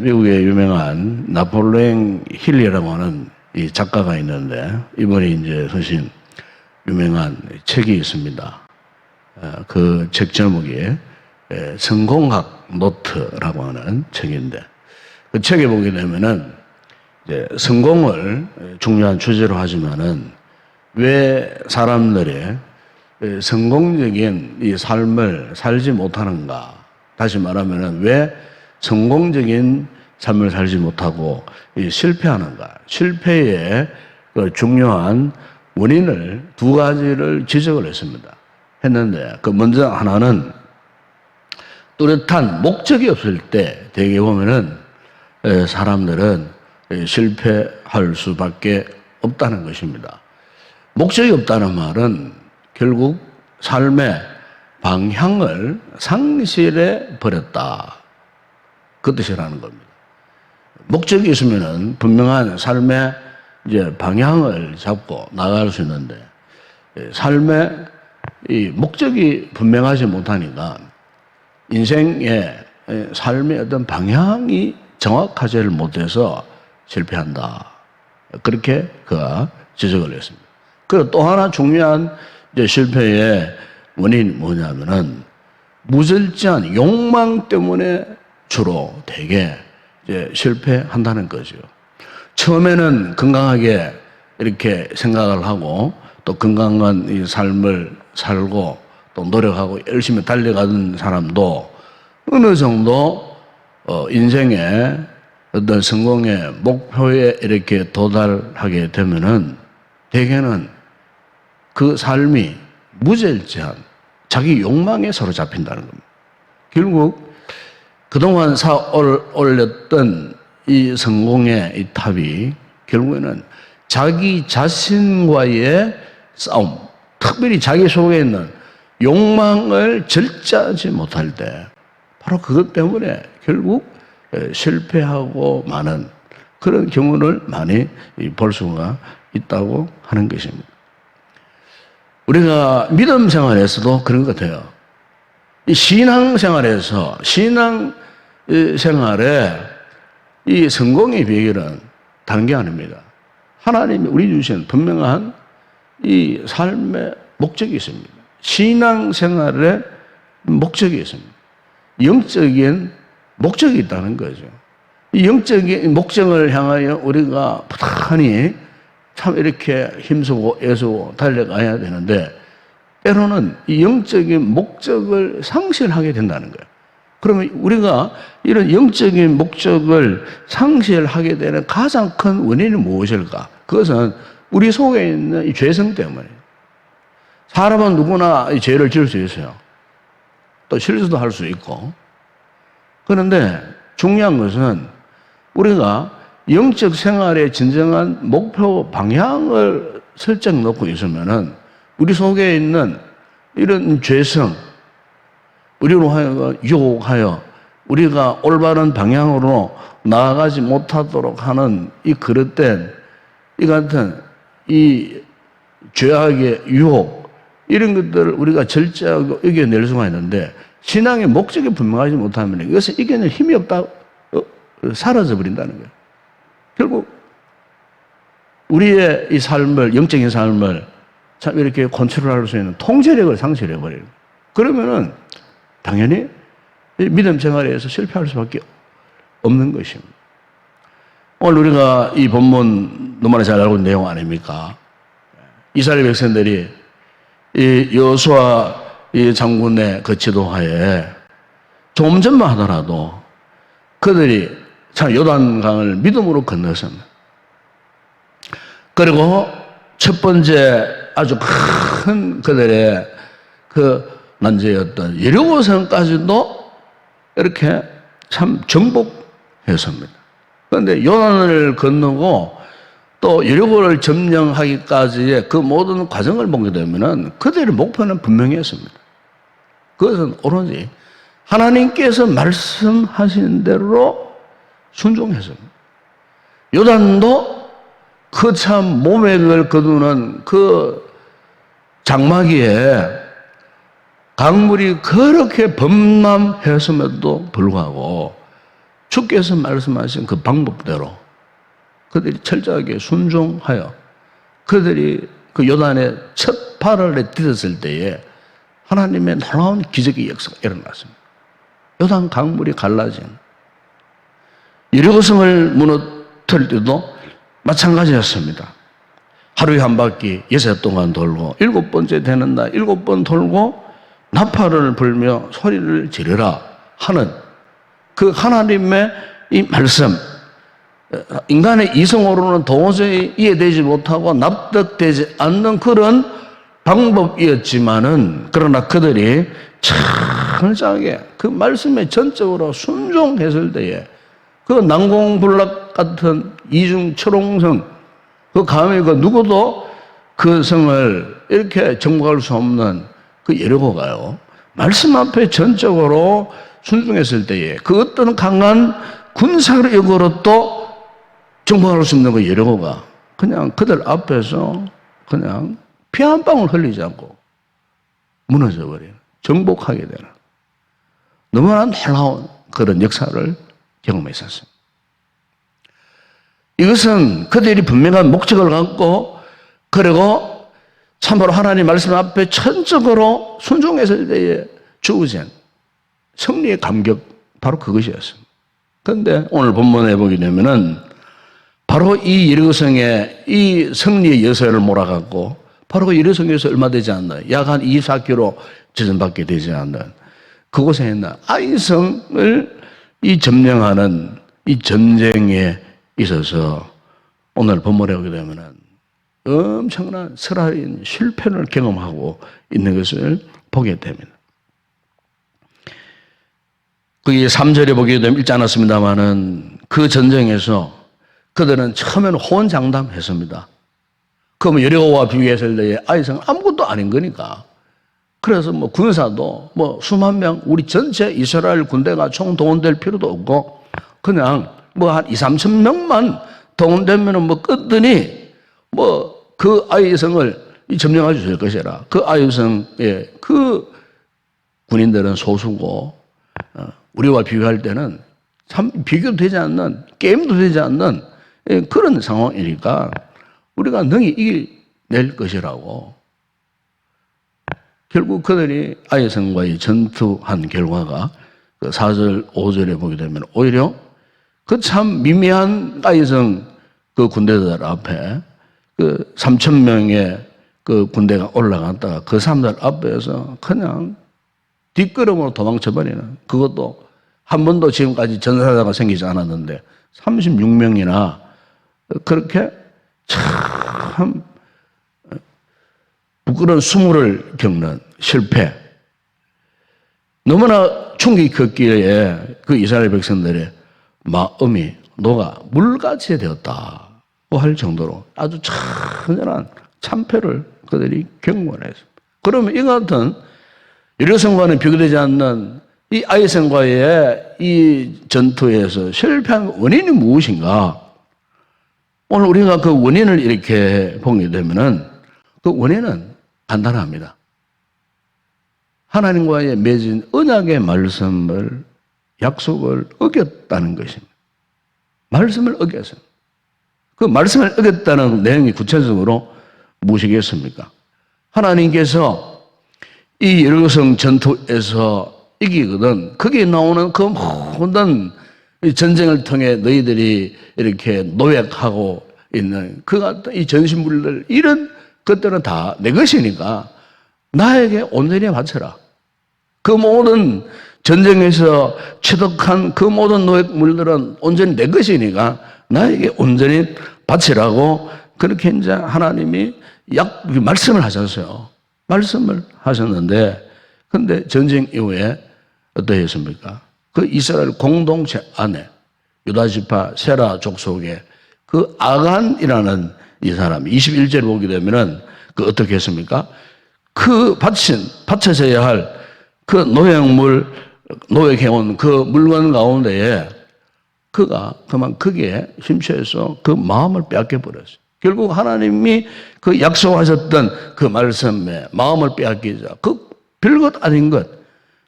미국의 유명한 나폴레옹 힐리라고 하는 이 작가가 있는데, 이번에 이제 쓰신 유명한 책이 있습니다. 그 책 제목이 성공학 노트라고 하는 책인데, 그 책에 보게 되면은 이제 성공을 중요한 주제로 하지만은 왜 사람들이 성공적인 이 삶을 살지 못하는가? 다시 말하면은 왜 성공적인 삶을 살지 못하고 실패하는가? 실패의 그 중요한 원인을 두 가지를 지적을 했는데, 그 먼저 하나는 뚜렷한 목적이 없을 때 대개 보면은 사람들은 실패할 수밖에 없다는 것입니다. 목적이 없다는 말은 결국 삶의 방향을 상실해 버렸다, 그 뜻이라는 겁니다. 목적이 있으면은 분명한 삶의 이제 방향을 잡고 나갈 수 있는데, 삶의 이 목적이 분명하지 못하니까 인생의 삶의 어떤 방향이 정확하지를 못해서 실패한다, 그렇게 그가 지적을 했습니다. 그리고 또 하나 중요한 이제 실패의 원인이 뭐냐면은 무절제한 욕망 때문에 주로 대개 이제 실패한다는 거죠. 처음에는 건강하게 이렇게 생각을 하고 또 건강한 이 삶을 살고 또 노력하고 열심히 달려가는 사람도 어느 정도 인생의 어떤 성공의 목표에 이렇게 도달하게 되면은 대개는 그 삶이 무절제한 자기 욕망에 사로잡힌다는 겁니다. 결국 그동안 올렸던 이 성공의 이 탑이 결국에는 자기 자신과의 싸움, 특별히 자기 속에 있는 욕망을 절제하지 못할 때 바로 그것 때문에 결국 실패하고 마는 그런 경우를 많이 볼 수가 있다고 하는 것입니다. 우리가 믿음 생활에서도 그런 것 같아요. 이 신앙 생활에 이 성공의 비결은 다른 게 아닙니다. 하나님이 우리 주신 분명한 이 삶의 목적이 있습니다. 신앙 생활에 목적이 있습니다. 영적인 목적이 있다는 거죠. 이 영적인 목적을 향하여 우리가 부단히 참 이렇게 힘쓰고 애쓰고 달려가야 되는데, 때로는 이 영적인 목적을 상실하게 된다는 거예요. 그러면 우리가 이런 영적인 목적을 상실하게 되는 가장 큰 원인이 무엇일까? 그것은 우리 속에 있는 이 죄성 때문이에요. 사람은 누구나 이 죄를 지을 수 있어요. 또 실수도 할 수 있고. 그런데 중요한 것은 우리가 영적 생활의 진정한 목표 방향을 설정 놓고 있으면은 우리 속에 있는 이런 죄성, 우리로 하여금 유혹하여 우리가 올바른 방향으로 나아가지 못하도록 하는 이 그릇된 이 같은 이 죄악의 유혹, 이런 것들을 우리가 절제하고 이겨낼 수가 있는데, 신앙의 목적이 분명하지 못하면 이것을 이겨낼 힘이 없다, 사라져 버린다는 거예요. 결국 우리의 이 삶을, 영적인 삶을 참 이렇게 컨트롤할 수 있는 통제력을 상실해 버려요. 그러면은 당연히 믿음 생활에서 실패할 수밖에 없는 것입니다. 오늘 우리가 이 본문 너무나 잘 알고 있는 내용 아닙니까? 이스라엘 백성들이 이 여호수아 이 장군의 그 지도하에 좀 전만 하더라도 그들이 참 요단강을 믿음으로 건넜습니다. 그리고 첫 번째 아주 큰 그들의 그 난제였던 여리고성까지도 이렇게 참 정복했습니다. 그런데 요단을 건너고 또 여리고를 점령하기까지의 그 모든 과정을 보게 되면은 그들의 목표는 분명했습니다. 그것은 오로지 하나님께서 말씀하신 대로 순종했습니다. 요단도 그 참 모맥을 거두는 그 장막위에 강물이 그렇게 범람했음에도 불구하고 주께서 말씀하신 그 방법대로 그들이 철저하게 순종하여 그들이 그 요단의 첫 발을 디뎠을 때에 하나님의 놀라운 기적의 역사가 일어났습니다. 요단 강물이 갈라진 여리고성을 무너뜨릴 때도 마찬가지였습니다. 하루에 한 바퀴 6시 동안 돌고 7번째 되는 날 7번 돌고 나팔을 불며 소리를 지르라 하는 그 하나님의 이 말씀, 인간의 이성으로는 도저히 이해되지 못하고 납득되지 않는 그런 방법이었지만은 그러나 그들이 철저하게 그 말씀에 전적으로 순종했을 때에 그 난공불락 같은 이중철옹성 그 감히 그 누구도 그 성을 이렇게 정복할 수 없는 그 여리고가요. 말씀 앞에 전적으로 순종했을 때에 그 어떤 강한 군사력으로 또 정복할 수 없는 그 여리고가 그냥 그들 앞에서 그냥 피 한 방울 흘리지 않고 무너져 버리는, 정복하게 되는 너무나 놀라운 그런 역사를 경험했었습니다. 이것은 그들이 분명한 목적을 갖고 그리고 참으로 하나님 말씀 앞에 전적으로 순종했을 때에 주어진 승리의 감격, 바로 그것이었습니다. 그런데 오늘 본문에 보게 되면은 바로 이 여리고성에 이 승리의 여세를 몰아갖고 바로 그 여리고성에서 얼마 되지 않는 약 한 24km 지점밖에 되지 않는 그곳에 있는 아이성을 이 점령하는 이 전쟁에 있어서 오늘 본문에 오게 되면은 엄청난 설화인 실패를 경험하고 있는 것을 보게 됩니다. 그게 3절에 보게 되면 읽지 않았습니다만은 그 전쟁에서 그들은 처음에는 호언장담했습니다. 그러면 여리고와 비교했을 때에 아이성은 아무것도 아닌 거니까. 그래서 뭐 군사도 뭐 수만 명, 우리 전체 이스라엘 군대가 총 동원될 필요도 없고 그냥 뭐 한 2, 3천 명만 동원되면 뭐 끝더니 뭐 그 아이성을 점령할 수 있을 것이라. 그 아이성의 그 군인들은 소수고 우리와 비교할 때는 참 비교도 되지 않는, 게임도 되지 않는 그런 상황이니까 우리가 능히 이겨낼 것이라고. 결국 그들이 아이성과의 전투한 결과가 그 4절, 5절에 보게 되면 오히려 그 참 미미한 아이성 그 군대들 앞에 그 3천 명의 그 군대가 올라갔다가 그 사람들 앞에서 그냥 뒷걸음으로 도망쳐버리는, 그것도 한 번도 지금까지 전사자가 생기지 않았는데 36명이나 그렇게 참 부끄러운 수모를 겪는 실패. 너무나 충격이 컸기에 그 이스라엘 백성들의 마음이 녹아 물같이 되었다고 할 정도로 아주 천연한 참패를 그들이 경험했습니다. 그러면 이 같은 여리고성과는 비교되지 않는 이 아이성과의 이 전투에서 실패한 원인이 무엇인가? 오늘 우리가 그 원인을 이렇게 보게 되면은 그 원인은 간단합니다. 하나님과의 맺은 언약의 말씀을, 약속을 어겼다는 것입니다. 말씀을 어겼어요. 그 말씀을 어겼다는 내용이 구체적으로 무엇이겠습니까? 하나님께서 이 여리고성 전투에서 이기거든 거기에 나오는 그 모든 전쟁을 통해 너희들이 이렇게 노획하고 있는 그 같은 이 전신물들, 이런 것들은 다 내 것이니까 나에게 온전히 바쳐라. 그 모든 전쟁에서 취득한 그 모든 노획물들은 온전히 내 것이니까 나에게 온전히 바치라고 그렇게 이제 하나님이 말씀을 하셨어요. 말씀을 하셨는데, 근데 전쟁 이후에 어떠했습니까? 그 이스라엘 공동체 안에 유다지파 세라 족속에 그 아간이라는 이 사람이 21절에 보게 되면은 그 어떻게 했습니까? 그 바쳐져야 할 그 노획물, 노획해온 그 물건 가운데에 그가 그만 거기에 심취해서 그 마음을 빼앗겨버렸어요. 결국 하나님이 그 약속하셨던 그 말씀에 마음을 빼앗기자 그 별것 아닌 것,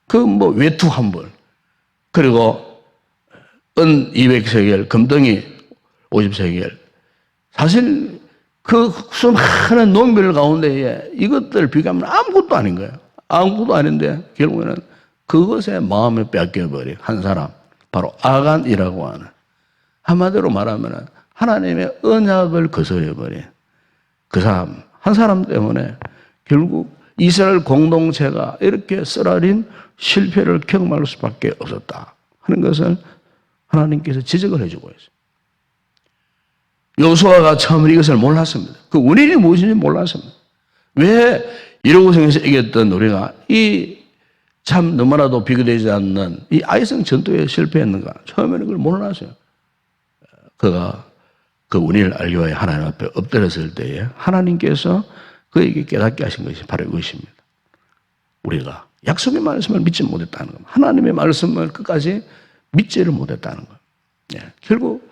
그 뭐 외투 한 벌, 그리고 은 200세겔, 금덩이 50세겔. 사실 그 수많은 농별 가운데에 이것들을 비교하면 아무것도 아닌 거예요. 아무것도 아닌데 결국에는 그것에 마음을 뺏겨버린 한 사람, 바로 아간이라고 하는, 한마디로 말하면 하나님의 언약을 거스려버린 그 사람, 한 사람 때문에 결국 이스라엘 공동체가 이렇게 쓰라린 실패를 경험할 수밖에 없었다 하는 것을 하나님께서 지적을 해주고 있어요. 여호수아가 처음에 이것을 몰랐습니다. 그 원인이 무엇인지 몰랐습니다. 왜 이러고 생에서 이겼던 우리가 이 참 너무나도 비교되지 않는 이 아이성 전투에 실패했는가? 처음에는 그걸 몰랐어요. 그가 그 원인을 알기 위해 하나님 앞에 엎드렸을 때에 하나님께서 그에게 깨닫게 하신 것이 바로 이것입니다. 우리가 약속의 말씀을 믿지 못했다는 겁니다. 하나님의 말씀을 끝까지 믿지를 못했다는 겁니다. 예, 결국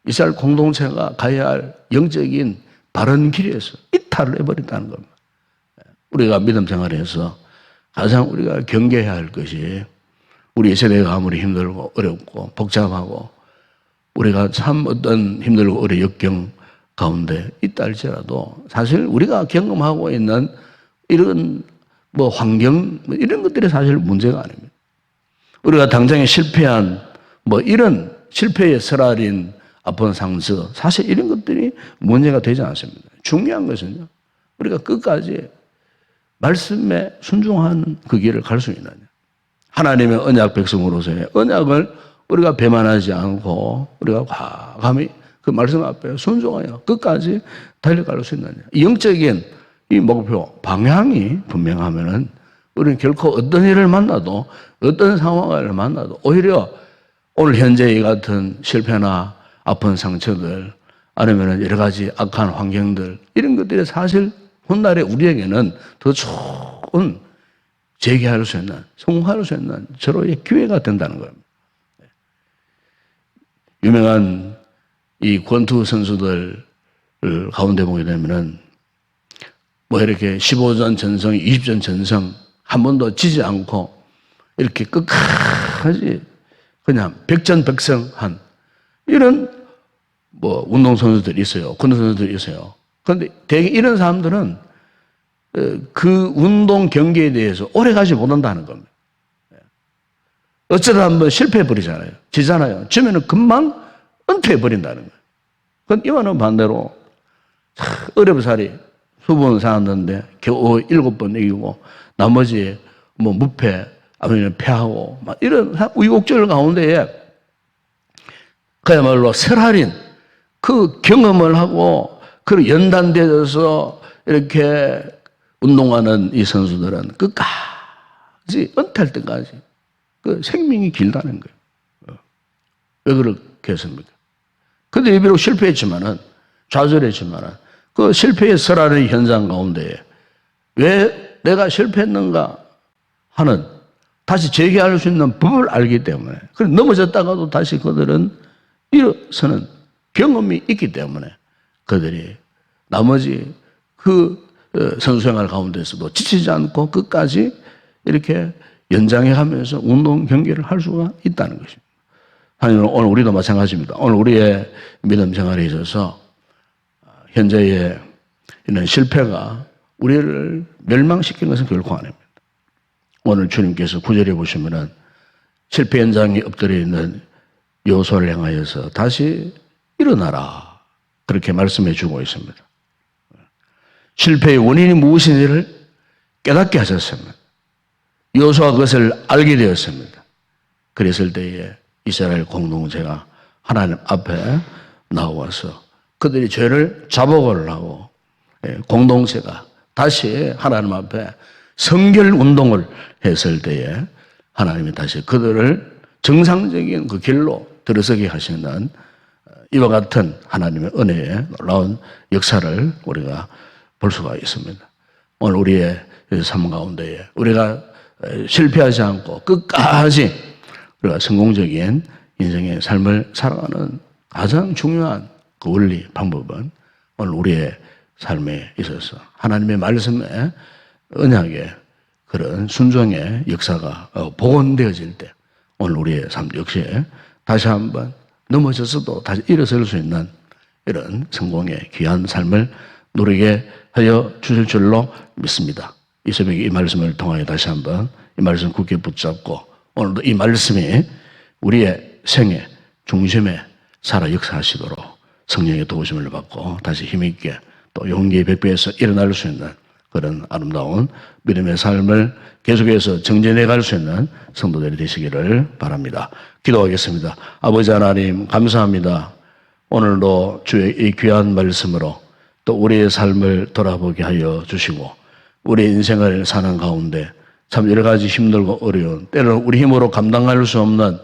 이스라엘 공동체가 가야 할 영적인 바른 길에서 이탈을 해버렸다는 겁니다. 우리가 믿음 생활에서 가장 우리가 경계해야 할 것이, 우리 세대가 아무리 힘들고 어렵고 복잡하고 우리가 참 어떤 힘들고 어려운 역경 가운데 있다 할지라도 사실 우리가 경험하고 있는 이런 환경 이런 것들이 사실 문제가 아닙니다. 우리가 당장에 실패한 이런 실패에 쓰라린 아픈 상처, 사실 이런 것들이 문제가 되지 않습니다. 중요한 것은요, 우리가 끝까지 말씀에 순종하는 그 길을 갈 수 있느냐. 하나님의 언약 백성으로서의 언약을 우리가 배만하지 않고 우리가 과감히 그 말씀 앞에 순종하여 끝까지 달려갈 수 있느냐. 영적인 이 목표, 방향이 분명하면은 우리는 결코 어떤 일을 만나도 어떤 상황을 만나도 오히려 오늘 현재 이 같은 실패나 아픈 상처들 아니면 여러 가지 악한 환경들 이런 것들이 사실 훗날에 우리에게는 더 좋은 재개할 수 있는, 성공할 수 있는 절호의 기회가 된다는 겁니다. 유명한 이 권투 선수들 가운데 보게 되면은 이렇게 15전 전성, 20전 전성 한 번도 지지 않고 이렇게 끝까지 그냥 백전백승한 이런 운동선수들이 있어요. 권투선수들이 있어요. 그런데 대개 이런 사람들은 그 운동 경기에 대해서 오래 가지 못한다는 겁니다. 어쩌다 한번 실패해버리잖아요. 지잖아요. 지면은 금방 은퇴해버린다는 거예요. 그건 이와는 반대로 어렵사리 수분 쌓았는데 겨우 7번 이기고 나머지 무패 아니면 패하고 이런 우여곡절 가운데에 그야말로 설할인 그 경험을 하고 그 연단되어서 이렇게 운동하는 이 선수들은 끝까지 은퇴할 때까지 그 생명이 길다는 거예요. 왜 그렇게 했습니까? 근데 비록 실패했지만은 좌절했지만은 그 실패의 설하는 현장 가운데에 왜 내가 실패했는가 하는 다시 재개할 수 있는 법을 알기 때문에 그래서 넘어졌다가도 다시 그들은 일어서는 경험이 있기 때문에 그들이 나머지 그 선수생활 가운데서도 지치지 않고 끝까지 이렇게 연장해 가면서 운동 경기를 할 수가 있다는 것입니다. 하나님은 오늘 우리도 마찬가지입니다. 오늘 우리의 믿음 생활에 있어서 현재의 이런 실패가 우리를 멸망시키는 것은 결코 아닙니다. 오늘 주님께서 구절에 보시면은 실패 현장에 엎드려 있는 여호수아를 향하여서 다시 일어나라 그렇게 말씀해 주고 있습니다. 실패의 원인이 무엇인지를 깨닫게 하셨습니다. 여호수아가 그것을 알게 되었습니다. 그랬을 때에 이스라엘 공동체가 하나님 앞에 나와서 그들이 죄를 자복을 하고 공동체가 다시 하나님 앞에 성결 운동을 했을 때에 하나님이 다시 그들을 정상적인 그 길로 들어서게 하시는 이와 같은 하나님의 은혜의 놀라운 역사를 우리가 볼 수가 있습니다. 오늘 우리의 삶 가운데에 우리가 실패하지 않고 끝까지 우리가 성공적인 인생의 삶을 살아가는 가장 중요한 그 원리 방법은 오늘 우리의 삶에 있어서 하나님의 말씀에 언약의 그런 순종의 역사가 복원되어질 때 오늘 우리의 삶 역시 다시 한번 넘어졌어도 다시 일어설 수 있는 이런 성공의 귀한 삶을 누리게 하여 주실 줄로 믿습니다. 이 새벽에 이 말씀을 통하여 다시 한번 이 말씀 굳게 붙잡고 오늘도 이 말씀이 우리의 생애 중심에 살아 역사하시도록 성령의 도우심을 받고 다시 힘있게 또 용기의 백배에서 일어날 수 있는 그런 아름다운 믿음의 삶을 계속해서 정진해 갈 수 있는 성도들이 되시기를 바랍니다. 기도하겠습니다. 아버지 하나님 감사합니다. 오늘도 주의 이 귀한 말씀으로 또 우리의 삶을 돌아보게 하여 주시고 우리 인생을 사는 가운데 참 여러 가지 힘들고 어려운 때로는 우리 힘으로 감당할 수 없는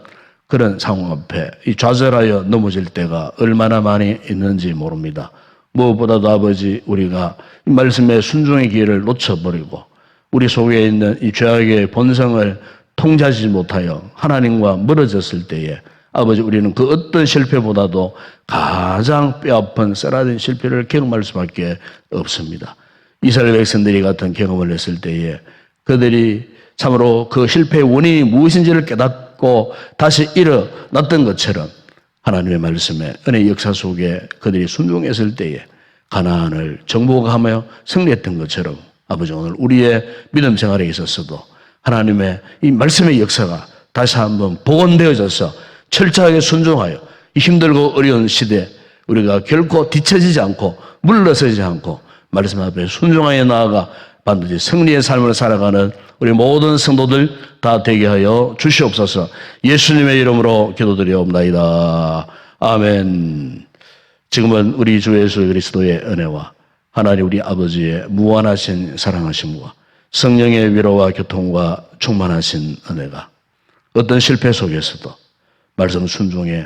그런 상황 앞에 이 좌절하여 넘어질 때가 얼마나 많이 있는지 모릅니다. 무엇보다도 아버지 우리가 이 말씀의 순종의 기회를 놓쳐버리고 우리 속에 있는 이 죄악의 본성을 통제하지 못하여 하나님과 멀어졌을 때에 아버지 우리는 그 어떤 실패보다도 가장 뼈아픈 쎄라된 실패를 경험할 수밖에 없습니다. 이스라엘 백성들이 같은 경험을 했을 때에 그들이 참으로 그 실패의 원인이 무엇인지를 깨닫고 다시 일어났던 것처럼 하나님의 말씀에 은혜의 역사 속에 그들이 순종했을 때에 가나안을 정복하며 승리했던 것처럼 아버지 오늘 우리의 믿음 생활에 있어서도 하나님의 이 말씀의 역사가 다시 한번 복원되어져서 철저하게 순종하여 이 힘들고 어려운 시대에 우리가 결코 뒤처지지 않고 물러서지 않고 말씀 앞에 순종하여 나아가 반드시 승리의 삶을 살아가는 우리 모든 성도들 다 되게 하여 주시옵소서. 예수님의 이름으로 기도드리옵나이다. 아멘. 지금은 우리 주 예수 그리스도의 은혜와 하나님 우리 아버지의 무한하신 사랑하심과 성령의 위로와 교통과 충만하신 은혜가 어떤 실패 속에서도 말씀 순종의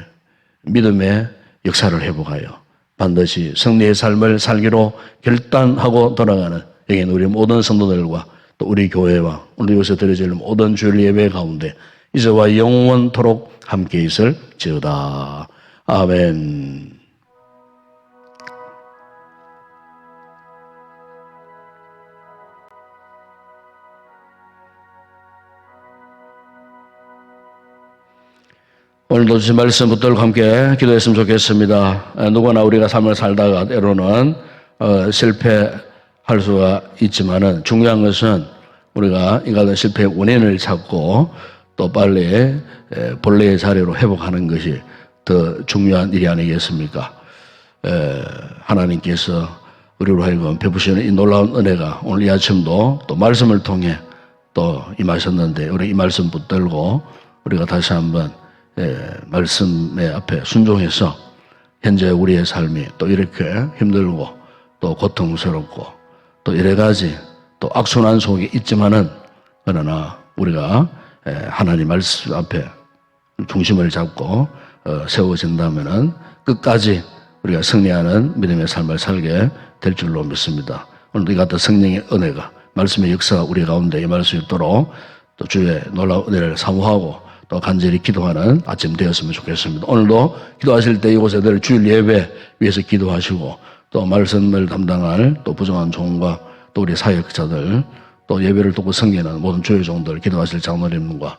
믿음의 역사를 회복하여 반드시 승리의 삶을 살기로 결단하고 돌아가는 여기 우리 모든 성도들과 또 우리 교회와 오늘 여기서 드려질 모든 주일 예배 가운데 이제와 영원토록 함께 있을지어다. 아멘. 오늘도 주신 말씀 붙들고 함께 기도했으면 좋겠습니다. 누구나 우리가 삶을 살다가 때로는 실패할 수가 있지만은 중요한 것은 우리가 인간의 실패의 원인을 찾고 또 빨리 본래의 자리로 회복하는 것이 더 중요한 일이 아니겠습니까? 하나님께서 우리로 하여금 베푸시는 이 놀라운 은혜가 오늘 이 아침도 또 말씀을 통해 또 임하셨는데 우리 이 말씀 붙들고 우리가 다시 한번 말씀의 앞에 순종해서 현재 우리의 삶이 또 이렇게 힘들고 또 고통스럽고 또 여러 가지 또 악순환 속에 있지만은 그러나 우리가 하나님 말씀 앞에 중심을 잡고 세워진다면은 끝까지 우리가 승리하는 믿음의 삶을 살게 될 줄로 믿습니다. 오늘도 이 같은 성령의 은혜가 말씀의 역사가 우리 가운데 임할 수 있도록 또 주의 놀라운 은혜를 사모하고 또 간절히 기도하는 아침 되었으면 좋겠습니다. 오늘도 기도하실 때 이곳에 늘 주일 예배 위해서 기도하시고 또 말씀을 담당할 또 부정한 종과 또 우리 사역자들 또 예배를 돕고 섬기는 모든 주의 종들 기도하실 장로님과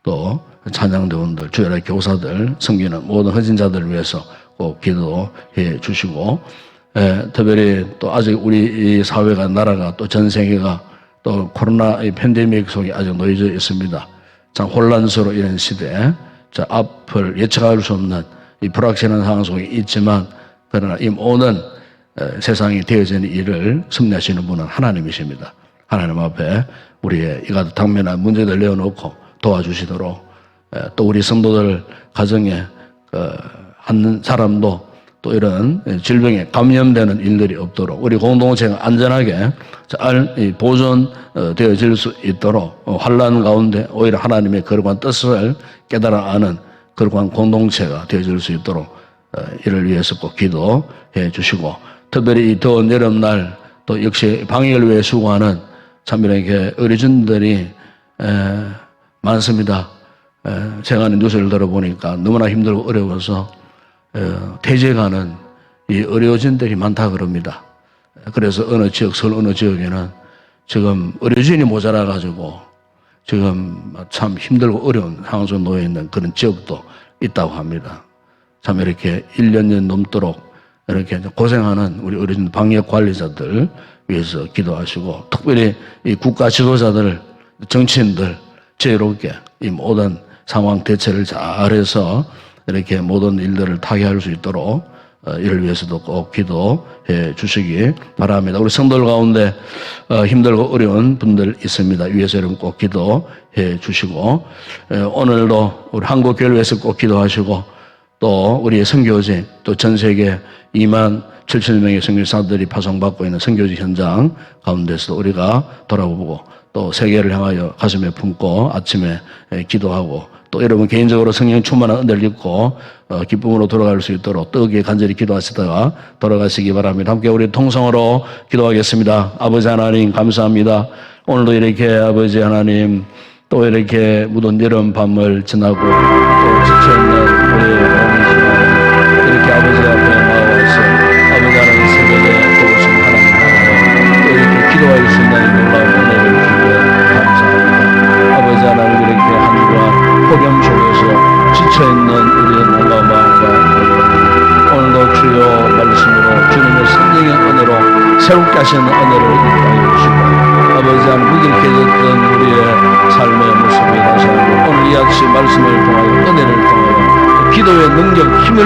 또 찬양대원들 주일의 교사들 섬기는 모든 헌신자들을 위해서 꼭 기도해 주시고 특별히 또 아직 우리 이 사회가 나라가 또 전 세계가 또 코로나 이 팬데믹 속에 아직 놓여져 있습니다. 참 혼란스러운 이런 시대에 앞을 예측할 수 없는 이 불확실한 상황 속에 있지만 그러나 이 모든 세상이 되어지는 일을 섭리하시는 분은 하나님이십니다. 하나님 앞에 우리의 이 같은 당면한 문제들 내어놓고 도와주시도록 또 우리 성도들 가정에 한 사람도 또 이런 질병에 감염되는 일들이 없도록 우리 공동체가 안전하게 잘 보존되어질 수 있도록 환난 가운데 오히려 하나님의 거룩한 뜻을 깨달아 아는 거룩한 공동체가 되어질 수 있도록 이를 위해서 꼭 기도해 주시고 특별히 이 더운 여름날 또 역시 방역을 위해 수고하는 참 이렇게 어르신들이 많습니다. 제가 뉴스를 들어보니까 너무나 힘들고 어려워서 퇴직하는 이 의료진들이 많다 그럽니다. 그래서 어느 지역, 서울 어느 지역에는 지금 의료진이 모자라가지고 지금 참 힘들고 어려운 상황 속에 놓여 있는 그런 지역도 있다고 합니다. 참 이렇게 1년 넘도록 이렇게 고생하는 우리 어르신 방역 관리자들 위해서 기도하시고, 특별히 이 국가 지도자들, 정치인들 지혜롭게 이 모든 상황 대처를 잘해서 이렇게 모든 일들을 타개할 수 있도록 이를 위해서도 꼭 기도해 주시기 바랍니다. 우리 성도들 가운데 힘들고 어려운 분들 있습니다. 위해서 여러분 꼭 기도해 주시고, 오늘도 우리 한국교회를 위해서 꼭 기도하시고, 또 우리의 선교지, 또 전 세계 2만 7천 명의 선교사들이 파송받고 있는 선교지 현장 가운데서 우리가 돌아보고, 또 세계를 향하여 가슴에 품고 아침에 기도하고, 또 여러분 개인적으로 성령 충만한 은혜를 입고 기쁨으로 돌아갈 수 있도록 뜨겁게 간절히 기도하시다가 돌아가시기 바랍니다. 함께 우리 통성으로 기도하겠습니다. 아버지 하나님 감사합니다. 오늘도 이렇게 아버지 하나님 또 이렇게 무더운 여름 밤을 지나고 또 지쳐있는 우리의 어린 시간 이렇게 아버지 앞에 나와서 아버지 하나님 새벽에 도우신 하나님 나라에 또 이렇게 기도할 수 있는 놀라운 은혜를 주시고 감사합니다. 아버지 하나님 이렇게 한 주간 폭염 속에서 지쳐있는 우리의 놀라운 마음과 오늘도 주여 말씀으로 주님의 성령의 은혜로 새롭게 하시는 은혜를 입하여 주시고, 아버지 하나님 무기력해졌던 우리의 삶의 모습이 다시 한번 오늘 이 아침 말씀을 통하여 은혜를 통하여 기도의 능력, 힘을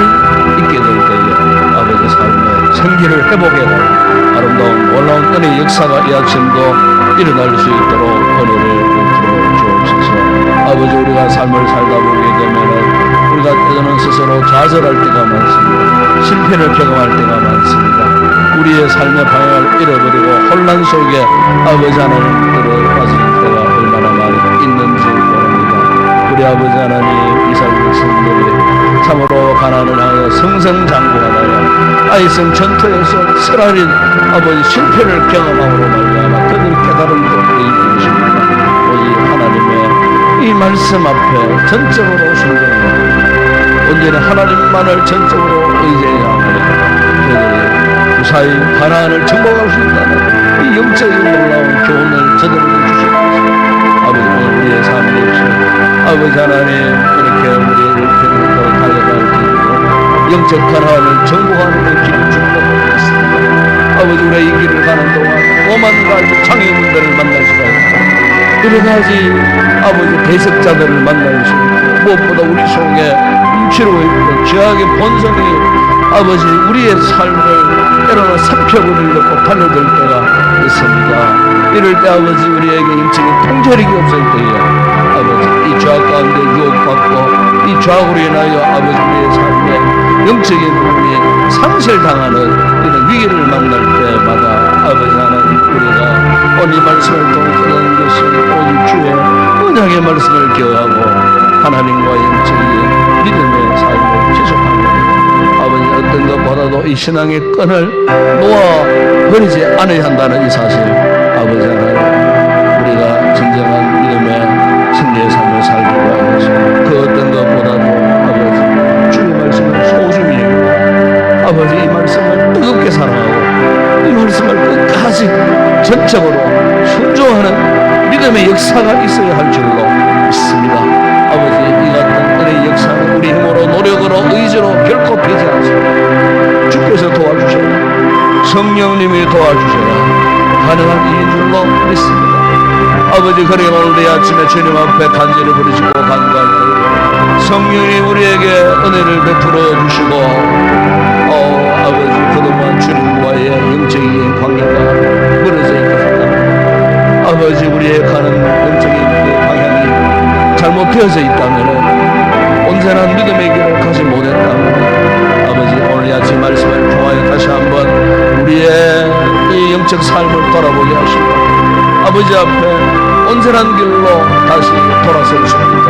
있게 될 때에 아버지 삶의 생기를 회복해라 아름다운 놀라운 은혜의 역사가 이 아침도 일어날 수 있도록 은혜를 베풀어 주옵소서. 아버지 우리가 삶을 살다 보게 되면은 우리가 때로는 스스로 좌절할 때가 많습니다. 실패를 경험할 때가 많습니다. 우리의 삶의 방향을 잃어버리고 혼란 속에 아버지 하나님들을 빠지는 때가 얼마나 많이 있는지 모릅니다. 우리 아버지 하나님 이스라엘 백성들이 참으로 가나안을 향하여 승승장구하다가 아이성 전투에서 쓰라린 아버지 실패를 경험함으로 말미암아 그들이 깨달은 것이 무엇입니까? 오직 하나님의 이 말씀 앞에 전적으로 순종하고 온전히 하나님만을 전적으로 의지해야 하며 그들이 무사히 가나안을 정복할 수 있다는 이 영적인 놀라운 교훈을 저들에게 주시옵소서. 아버지 오늘 우리의 삶 역시 아버지 하나님 이렇게 우리를 계속해서 달려갈 길이고 영적 가나안을 정복하는 길을 주님으로 있습니다. 아버지 우리가 이 길을 가는 동안 오만 가지 장애물들을 만날 수가 있고 여러 가지 아버지 대적자들을 만날 수 있고 무엇보다 우리 속에 움츠리고 있고 죄악의 본성이 아버지 우리의 삶을 때로는 살펴버리려고 달려들 때가 있습니다. 이럴 때 아버지 우리에게 영적인 통제력이 없을 때에 아버지 이 죄악 가운데 유혹받고 이 죄악으로 인하여 아버지 우리의 삶에 영적인 부분이 상실당하는 이런 위기를 만날 때마다 아버지 하나님 우리가 오늘 이 말씀을 통해서 하는 것은 오직 주의 언약의 말씀을 기억하고 하나님과의 영적인 믿음의 삶을 지속하는 아버지 어떤 것보다도 이 신앙의 끈을 놓아 버리지 않아야 한다는 이 사실 아버지 하나님 우리가 진정한 믿음의 승리의 삶을 살기 위해서 그 어떤 것보다도 아버지 주의 말씀을 소중히 여기고 아버지 이 말씀을 뜨겁게 사랑하고 이 말씀을 끝까지 전적으로 순종하는 믿음의 역사가 있어야 할 줄로 믿습니다. 아버지 이 같은 은혜의 역사는 우리 힘으로 노력으로 의지로 결코 되지 않습니다. 주께서 도와주셔야 성령님이 도와주셔야 가능한 일인 줄로 믿습니다. 아버지 그래 오늘 이 아침에 주님 앞에 간절히 부르시고 간구할 때 성령이 우리에게 은혜를 베풀어 주시고 아버지 그동안 주님과의 영적인 관계가 멀어져 있겠습니다. 아버지 우리의 가는 영적인 방향이 잘못되어져 있다면 온전한 믿음의 길을 가지 못했다면 아버지 오늘 이 아침 말씀을 통하여 다시 한번 우리의 이 영적 삶을 돌아보게 하시고 아버지 앞에 온전한 길로 다시 돌아설 수 있도록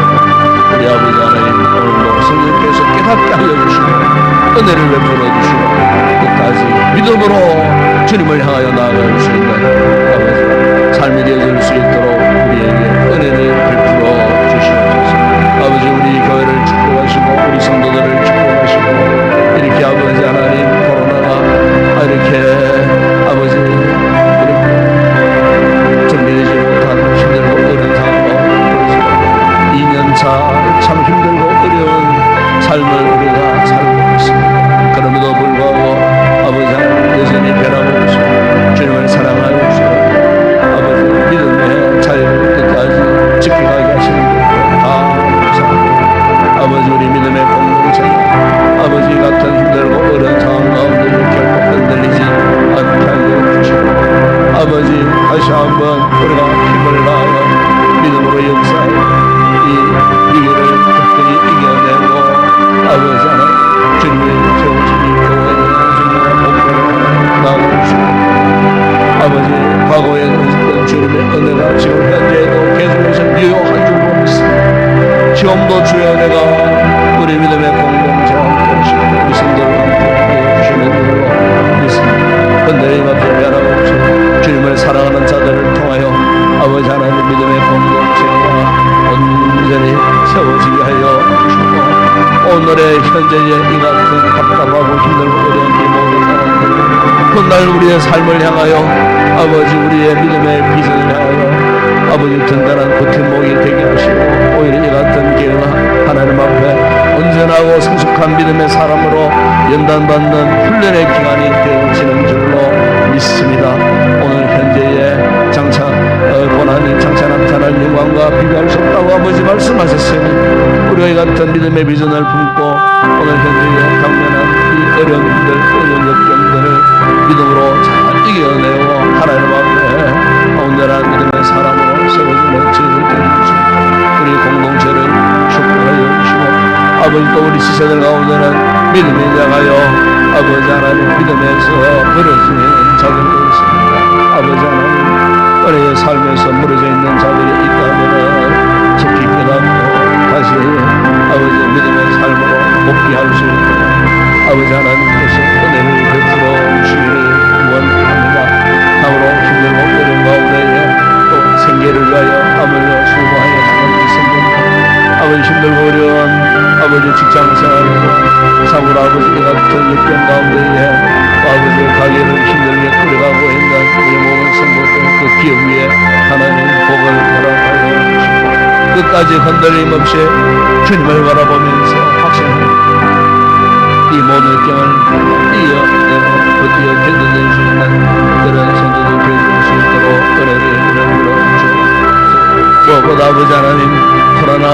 우리 아버지 하나님 오늘도 성령께서 깨닫게 하여 주시고 은혜를 베풀어 주시고 끝까지 믿음으로 주님을 향하여 나아갈 수 있는 아버지 삶이 되어질 수 있도록 우리에게 은혜를 베풀어 주시옵소서. 아버지 우리 교회를 축복하시고 우리 성도들을 축복하시고 이렇게 아버지 하나님 코로나가 이렇게 아버지 이렇게 정리되지 못한 힘들고 어려운 상황 가운데 2년차 참 힘들고 어려운 지켜가게 하시는 것 감사합니다. 아버지 우리 믿음의 공동체가 아버지 같은 힘들고 어려운 상황 가운데 결코 흔들리지 않게 하여 주시고 아버지 다시 한번 우리가 힘을 다하여 믿음으로 역사하여 이 위기를 끝까지 이겨내고 아버지 하나님 주님의 세우시니 교회의 중요한 목표를 나아가주시고 아버지 과거에 있었던 주님의 은혜가 지금 현재에도 계속해서 유효한 줄로 믿습니다. 지금도 주여 은혜가 우리 믿음의 공동체와 함께 하시고 우리 성도들과 함께 해주시는 줄로 믿습니다. 흔들림 없이 변함 없이 주님을 사랑하는 자들을 통하여 아버지 하나님 믿음의 공동체가 온전히 세워지게 하여 주시고 오늘의 현재의 이 같은 답답하고 힘들고 어려운 이 모든 상황들 훗날 우리의 삶을 향하여 아버지 우리의 믿음의 비전을 향하여 아버지 든든한 버팀목이 되게 하시고 오히려 이 같은 기회가 하나님 앞에 온전하고 성숙한 믿음의 사람으로 연단받는 훈련의 기간이 되어지는 줄로 믿습니다. 오늘 현재의 장차 고난이 장차 나타날 영광과 비교할 수 없다고 아버지 말씀하셨으니 우리가 이 같은 믿음의 비전을 품고 오늘 현재의 당면한 이 어려운 일들 어려운 역경들을 믿음으로 잘 이겨내고 하나님 앞에 온전한 믿음의 사람으로 세워지는 지혜를 주시고 우리 공동체를 축복하여 주시고 아버지 또 우리 지체들 가운데는 믿음이 나가여 아버지 하나님 믿음에서 무너지는 자들도 있습니다. 아버지 하나님 은혜의 삶에서 무너져 있는 자들이 있다면 깊이 깨닫고 다시 아버지 믿음의 삶으로 복귀할 수 있도록 아버지 하나님께서 은혜를 베풀어 주시기를 원합니다. 다음으로 힘들고 어려운 가운데에 또 생계를 위하여 아물며 수고하여 하는 성도들 아버지 힘들고 어려운 아버지 직장생활에도 사고로 아버지 같은 역경 가운데에 아버지 가게를 힘들게 끌어가고 있는 우리 모든 성도들 그 기업 위에 하나님 복을 허락하여 주시고 끝까지 흔들림 없이 주님을 바라보면서 확신하고 이 모든 역경을 이겨내고 버티어 견뎌낼 수 있는 그런 성도들 되어줄 수 있도록 은혜를 이름으로 주옵소서. 무엇보다 아버지 하나님 코로나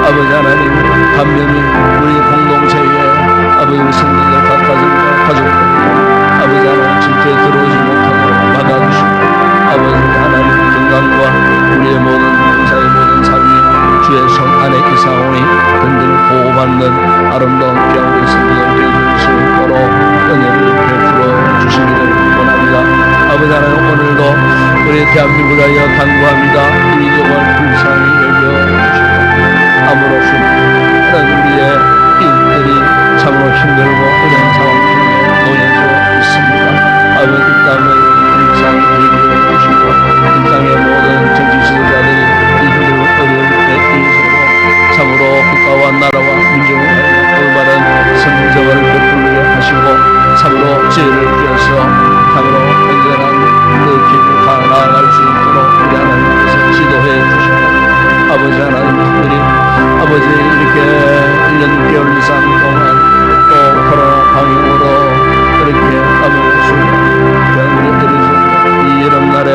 아버지 하나님 감염이 우리 공동체에 아버지 우리 성도들 가족과 가족들 아버지 하나님 집회에 들어오지 못하도록 막아주시고 아버지 하나님 건강과 우리의 모든 사의 모든 삶이 주의 손 안에 이사오니 흔들 보호받는 아름다운 귀한 우리 성도들 되어줄 수 있도록 은혜를 베풀어 주시기를 원합니다. 아버지 하나님 오늘도 우리 대한민국을 위하여 간구합니다. 이 민족을 불쌍히 여겨주시고 아무렇지 않은 우리의 이웃들이 참으로 힘들고 어려운 상황 중에 놓여져 있습니다. 아버지 이 땅을 불쌍히 여겨주시고 이 땅의 모든 정치 지도자들이 이 힘들고 어려울 때일수록 참으로 국가와 나라와 민족을 올바른 성적을 베풀게 하시고 참으로 지혜를 주셔서 참으로 온전한 그 길을 나아갈 수 있도록 우리 하나님께서 지도해 주시고 아버지 하나님 특별히 아버지 이렇게 1년 6개월 이상 동안 또 코로나 방역으로 이렇게 아버지 우리 이 여름날에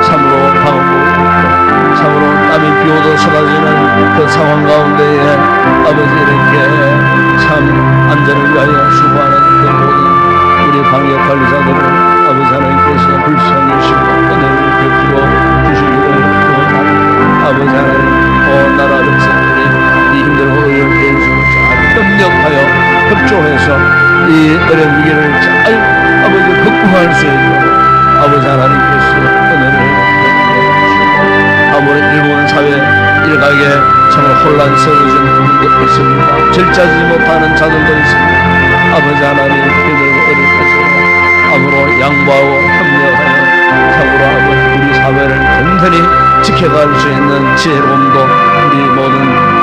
참으로 방어구 참으로 땀이 비오도 쏟아지는 그 상황 가운데에 아버지 이렇게 참 안전을 위하여 수고하는 그 모든 우리 방역 관리자들을 아버지 하나님께서 불쌍히 여시고 은혜를 베풀어 주시기를 원합니다. 아버지 하나님 온 나라 백성들이 이 힘들고 어려운 때에서 잘 협력하여 협조해서 이 어려운 위기를 잘 아버지 극복할 수 있도록 아버지 하나님께서 은혜를 베풀어 주시고 아무리 일본 사회 일각에 정말 혼란스러워진 부분도 있습니다. 절제하지 못하는 자들도 있습니다. 아버지 하나님 힘들고 어릴 때처럼 아무로 양보하고 협력하여 참으로 아버지 우리 사회를 든든히 지켜갈 수 있는 지혜로움도 우리 모든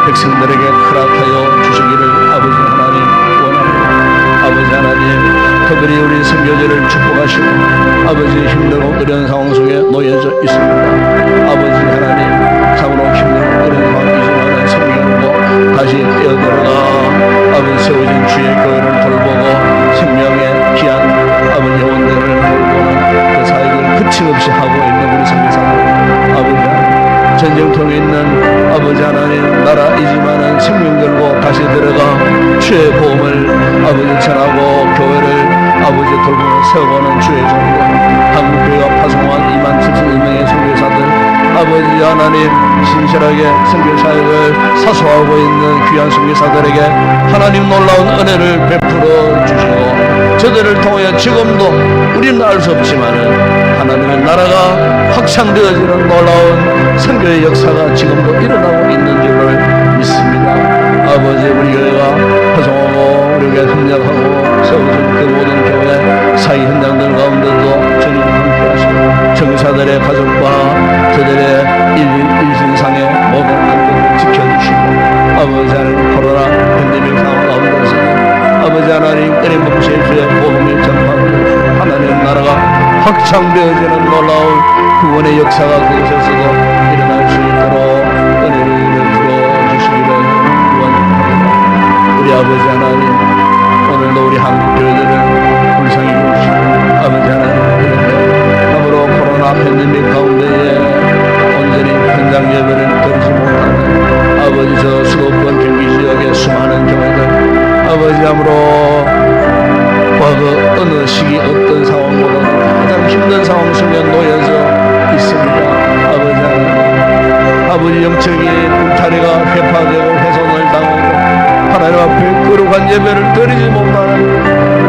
백성들에게 허락하여 주시기를 아버지 하나님 원합니다. 아버지 하나님 특별히 우리 선교제를 축복하시고 아버지 힘들고 어려운 상황 속에 놓여져 있습니다. 아버지 하나님 참으로 힘들고 어려운 상황이지만 생명으로 다시 뛰어들어가 아버지 세워진 주의 교회를 돌보고 생명의 귀한 아버지 영혼들을 돌보는 그 사역을 그침없이 하고 있는 우리 선교사들 아버지 하나님 전쟁통에 있는 아버지 하나님 나라이지만은 생명 걸고 다시 들어가 주의 복음을 아버지 전하고 교회를 아버지 돌보고 세워가는 주의 종들, 한국교회가 파송한 27,000명의 선교사들, 아버지 하나님 신실하게 선교사역을 사수하고 있는 귀한 선교사들에게 하나님 놀라운 은혜를 베풀어 주시고, 저들을 통해 지금도 우리는 알 수 없지만은 하나님의 나라가 확장되어지는 놀라운 선교의 역사가 지금도 일어나고 있는 줄을 믿습니다. 아버지, 우리 교회가 파송하고 우리 교회 협력하고 세워진 그 모든 교회 사회 현장들 가운데도 주님 함께 하시고, 전사들의 가족과 저들의 일신상의 모든 안전을 지켜주시고, 아버지 하나님 코로나 팬데믹 상황 가운데서 아버지 하나님 끊임없이 주의 복음이 전파되고 하나님 나라가 확장되어지는 놀라운 구원의 역사가 그곳에서도 일어날 수 있도록 은혜를 부어주시기를 원합니다. 우리 아버지 하나님, 오늘도 우리 한국 교회들을 불쌍히 여기시고 아버지 하나님, 이렇게 참으로 코로나 팬데믹 가운데에 온전히 현장 예배를 드리지 못하는 아버지 저 수도권 경기 지역의 수많은 교회들, 아버지 함으로 과거 어느 시기 어떤 상황보다도 가장 힘든 상황 속에 놓여져 있습니다. 아버지 하나님, 아버지 영적인 울타리가 회파되고 훼손을 당하고 하나님 앞에 거룩한 예배를 드리지 못하는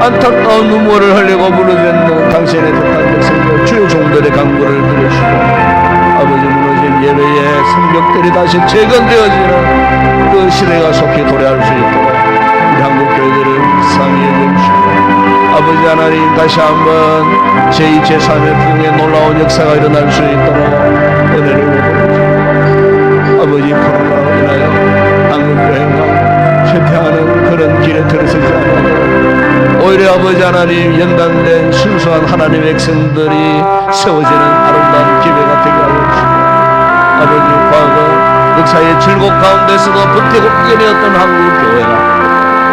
안타까운 눈물을 흘리고 부르짖는 당신의 택한 백성들 주의 종들의 간구를 들으시고, 아버지 무너진 예배의 성벽들이 다시 재건되어지는 그 시대가 속히 도래할 수 있도록 우리 한국 교회들을 불쌍히 여겨주시고, 아버지 하나님 다시 한번 제2, 제3의 부흥의 놀라운 역사가 일어날 수 있도록 은혜를 베풀어주시고, 아버지 코로나로 인하여 한국교회가 쇠퇴하는 그런 길에 들어서지 않도록 오히려 아버지 하나님 연단된 순수한 하나님의 백성들이 세워지는 아름다운 기회가 되게 하여 주시고, 아버지 과거 역사의 질곡 가운데서도 버티고 이겨내었던 한국교회가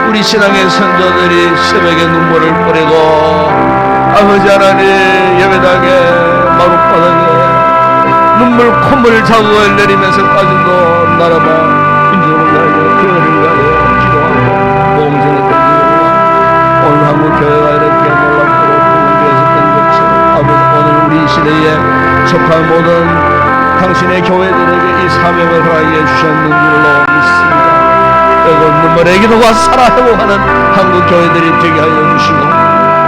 우리 신앙의 선조들이 새벽에 눈물을 뿌리고 아버지 하나님 예배당에 마룻바닥에 눈물 콧물 자국을 내리면서까지도 나라만 민족을 위하여 교회를 위하여 기도하고 복음을 전해드리고, 오늘 한국교회가 이렇게 놀랍도록 부흥되어졌던 것처럼 아버지 오늘 우리 시대에 속한 모든 당신의 교회들에게 이 사명을 허락해 주셨는 줄로 믿습니다. 그리고 눈물의 기도가 살아 회복하는 한국 교회들이 되게 하여 주시고,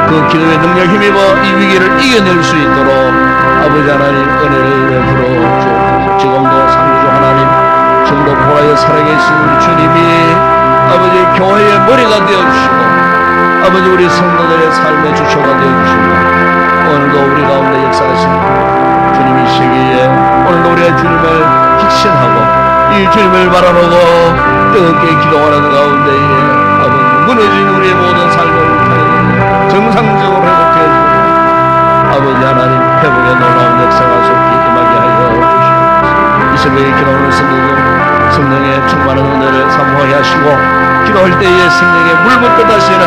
그 기도의 능력 힘입어 이 위기를 이겨낼 수 있도록 아버지 하나님 은혜를 베풀어 주옵소서. 지금도 상주 하나님, 지금도 보라에 살아계신 우리 주님이 아버지 교회의 머리가 되어주시고 아버지 우리 성도들의 삶의 주체가 되어주시고, 오늘도 우리 가운데 역사하시는 주님 이 시기에 오늘도 우리가 주님을 확신하고 이 주님을 바라보고 뜨겁게 기도하는 가운데에 아버지 무너진 우리의 모든 삶을 울타리를 정상적으로 회복해주고 아버지 하나님 회복의 놀라운 역사가 속히 임하게 하여 주시옵소서. 이 새벽에 기도하는 성도들 성령의 충만한 은혜를 사모하게 하시고, 기도할 때에 성령의 물 붓듯 하시는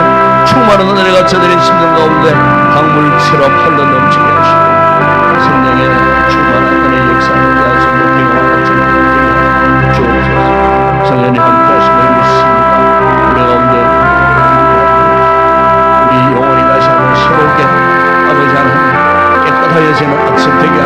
충만한 은혜가 저들의 심령 가운데 강물처럼 흘러 넘치게 하시고, 성령의 충만한 은혜의 역사를 위한 성도 경험하는 저희들 주옵소서. 성령님 함께 하심을 믿습니다. 우리 가운데 우리 영혼이 다시 한번 새롭게 아버지 하나님 깨끗하여지는 아침 되게